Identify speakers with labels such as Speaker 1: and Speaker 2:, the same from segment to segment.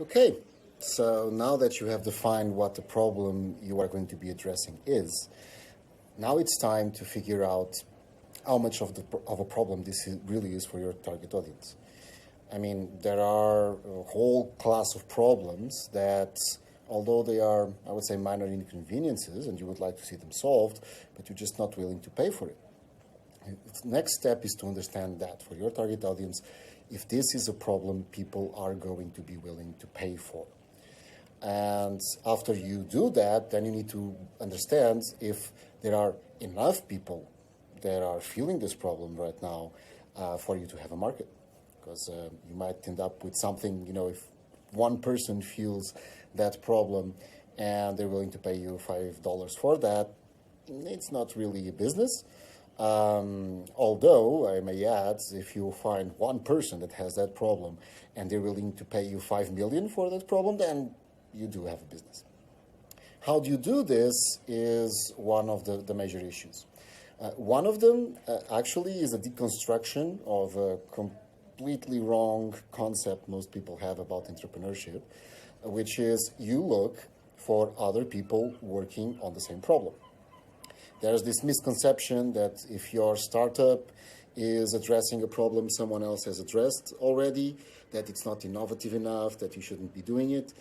Speaker 1: Okay, so now that you have defined what the problem you are going to be addressing is, now it's time to figure out how much of a problem really is for your target audience. I mean, there are a whole class of problems that, although they are, I would say, minor inconveniences and you would like to see them solved, but you're just not willing to pay for it. The next step is to understand that for your target audience, if this is a problem people are going to be willing to pay for. And after you do that, then you need to understand if there are enough people that are feeling this problem right now for you to have a market. Because you might end up with something, if one person feels that problem and they're willing to pay you $5 for that, it's not really a business. Although, I may add, if you find one person that has that problem and they're willing to pay you $5 million for that problem, then you do have a business. How do you do this is one of the major issues. One of them actually is a deconstruction of a completely wrong concept most people have about entrepreneurship, which is you look for other people working on the same problem. There's this misconception that if your startup is addressing a problem someone else has addressed already, that it's not innovative enough, that you shouldn't be doing it.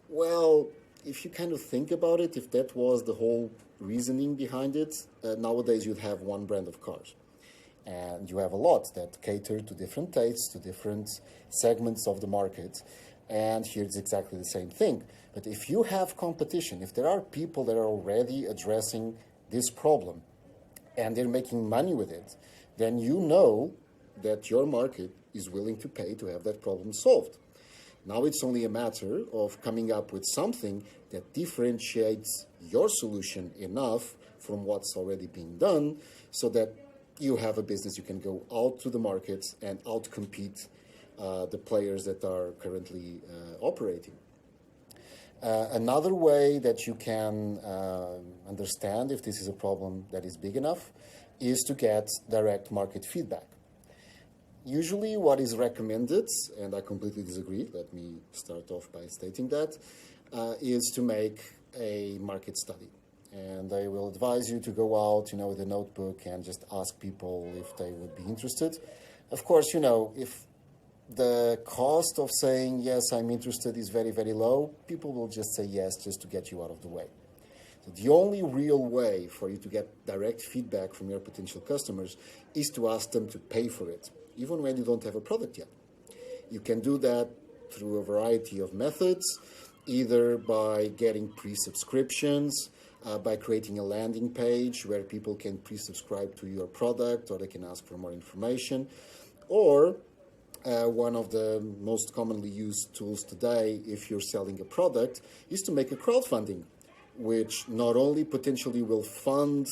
Speaker 1: Well, if you kind of think about it, if that was the whole reasoning behind it, nowadays you'd have one brand of cars. And you have a lot that cater to different tastes, to different segments of the market. And here it's exactly the same thing. But if you have competition, if there are people that are already addressing this problem and they're making money with it, then you know that your market is willing to pay to have that problem solved. Now it's only a matter of coming up with something that differentiates your solution enough from what's already being done so that you have a business you can go out to the market and outcompete the players that are currently operating. Another way that you can understand if this is a problem that is big enough is to get direct market feedback. Usually what is recommended, and I completely disagree, let me start off by stating that, is to make a market study. And I will advise you to go out, with a notebook and just ask people if they would be interested. Of course, if the cost of saying, yes, I'm interested is very, very low, people will just say yes just to get you out of the way. So the only real way for you to get direct feedback from your potential customers is to ask them to pay for it, even when you don't have a product yet. You can do that through a variety of methods, either by getting pre-subscriptions, by creating a landing page where people can pre-subscribe to your product or they can ask for more information, or one of the most commonly used tools today, if you're selling a product, is to make a crowdfunding, which not only potentially will fund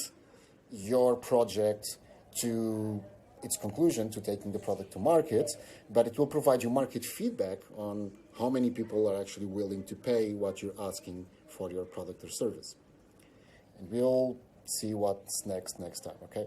Speaker 1: your project to its conclusion, to taking the product to market, but it will provide you market feedback on how many people are actually willing to pay what you're asking for your product or service. And we'll see what's next time, okay?